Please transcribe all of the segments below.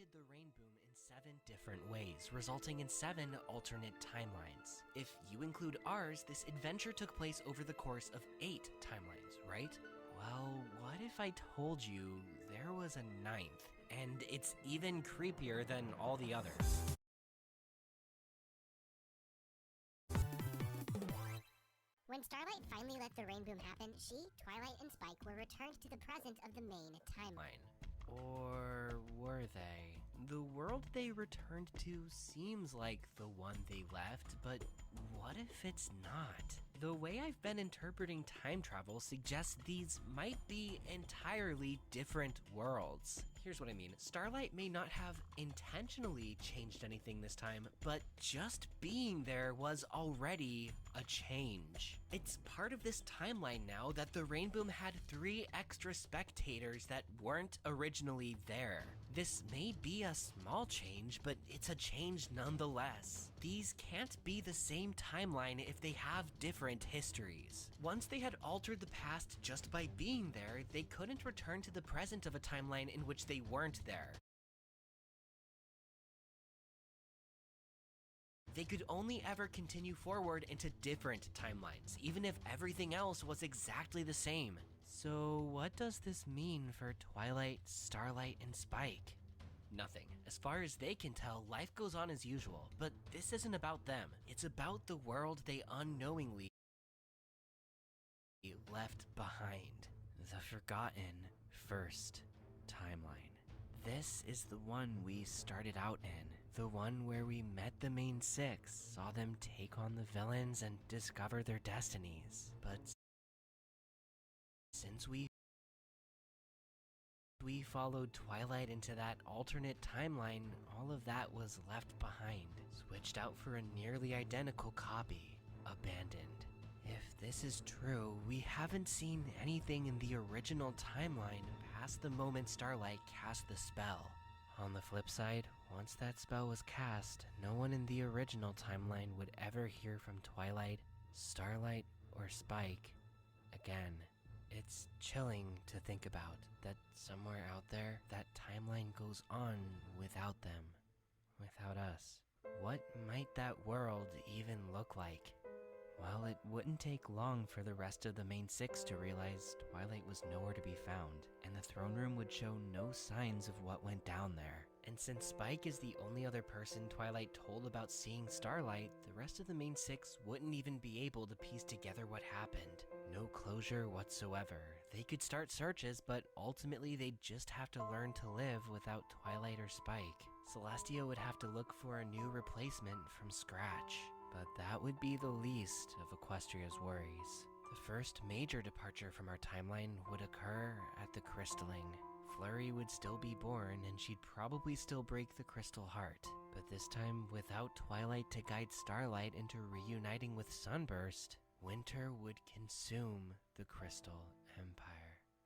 affected the rain boom in 7 different ways, resulting in 7 alternate timelines. If you include ours, this adventure took place over the course of 8 timelines, right? Well, what if I told you there was a 9th, and it's even creepier than all the others? When Starlight finally let the rain boom happen, she, Twilight, and Spike were returned to the present of the main timeline. Or were they? The world they returned to seems like the one they left, but what if it's not? The way I've been interpreting time travel suggests these might be entirely different worlds. Here's what I mean. Starlight may not have intentionally changed anything this time, but just being there was already a change. It's part of this timeline now that the rain boom had 3 extra spectators that weren't originally there. This may be a small change, but it's a change nonetheless. These can't be the same timeline if they have different histories. Once they had altered the past just by being there, they couldn't return to the present of a timeline in which they weren't there. They could only ever continue forward into different timelines, even if everything else was exactly the same. So what does this mean for Twilight, Starlight, and Spike? Nothing. As far as they can tell, life goes on as usual, but this isn't about them. It's about the world they unknowingly left behind. The forgotten first timeline. This is the one we started out in. The one where we met the main 6, saw them take on the villains and discover their destinies. But since we followed Twilight into that alternate timeline, all of that was left behind, switched out for a nearly identical copy, abandoned. If this is true, we haven't seen anything in the original timeline past the moment Starlight cast the spell. On the flip side, once that spell was cast, no one in the original timeline would ever hear from Twilight, Starlight, or Spike again. It's chilling to think about that somewhere out there, that timeline goes on without them, without us. What might that world even look like? Well, it wouldn't take long for the rest of the main 6 to realize Twilight was nowhere to be found, and the throne room would show no signs of what went down there. And since Spike is the only other person Twilight told about seeing Starlight, the rest of the main 6 wouldn't even be able to piece together what happened. No closure whatsoever. They could start searches, but ultimately they'd just have to learn to live without Twilight or Spike. Celestia would have to look for a new replacement from scratch. But that would be the least of Equestria's worries. The first major departure from our timeline would occur at the crystalling. Flurry would still be born, and she'd probably still break the crystal heart. But this time, without Twilight to guide Starlight into reuniting with Sunburst, winter would consume the Crystal Empire.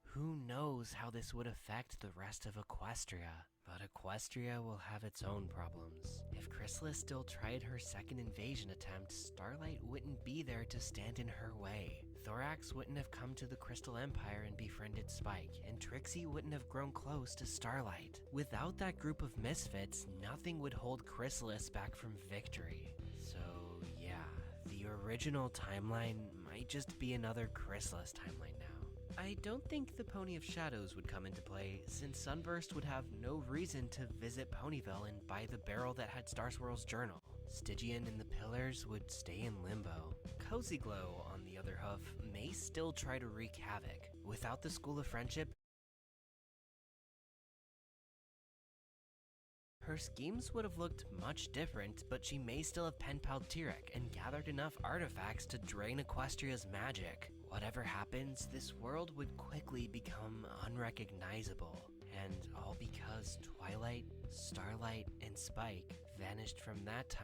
Who knows how this would affect the rest of Equestria? But Equestria will have its own problems. If Chrysalis still tried her second invasion attempt, Starlight wouldn't be there to stand in her way. Thorax wouldn't have come to the Crystal Empire and befriended Spike, and Trixie wouldn't have grown close to Starlight. Without that group of misfits, nothing would hold Chrysalis back from victory. So yeah, the original timeline might just be another Chrysalis timeline now. I don't think the Pony of Shadows would come into play, since Sunburst would have no reason to visit Ponyville and buy the barrel that had Starswirl's journal. Stygian and the Pillars would stay in limbo. Cozy Glow, on the other hoof, may still try to wreak havoc. Without the School of Friendship, her schemes would have looked much different, but she may still have pen-palled Tyrek and gathered enough artifacts to drain Equestria's magic. Whatever happens, this world would quickly become unrecognizable. And all because Twilight, Starlight, and Spike vanished from that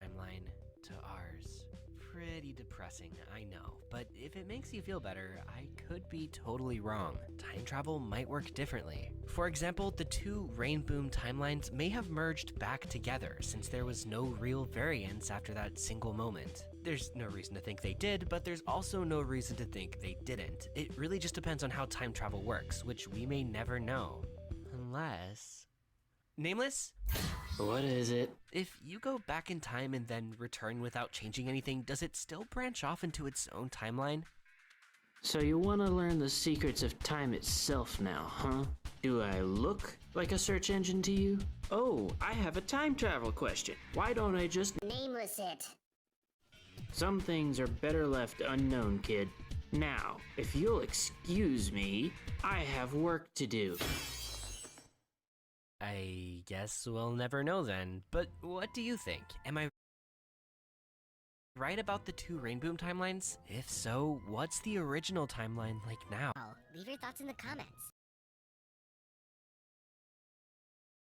timeline to ours. Pretty depressing, I know, but if it makes you feel better, I could be totally wrong. Time travel might work differently. For example, the 2 Rain Boom timelines may have merged back together since there was no real variance after that single moment. There's no reason to think they did, but there's also no reason to think they didn't. It really just depends on how time travel works, which we may never know. Unless... Nameless? What is it? If you go back in time and then return without changing anything, does it still branch off into its own timeline? So you want to learn the secrets of time itself now, huh? Do I look like a search engine to you? Oh, I have a time travel question. Why don't I just... Nameless it. Some things are better left unknown, kid. Now, if you'll excuse me, I have work to do. I guess we'll never know then, but what do you think? Am I right about the two Rainboom timelines? If so, what's the original timeline like now? Leave your thoughts in the comments.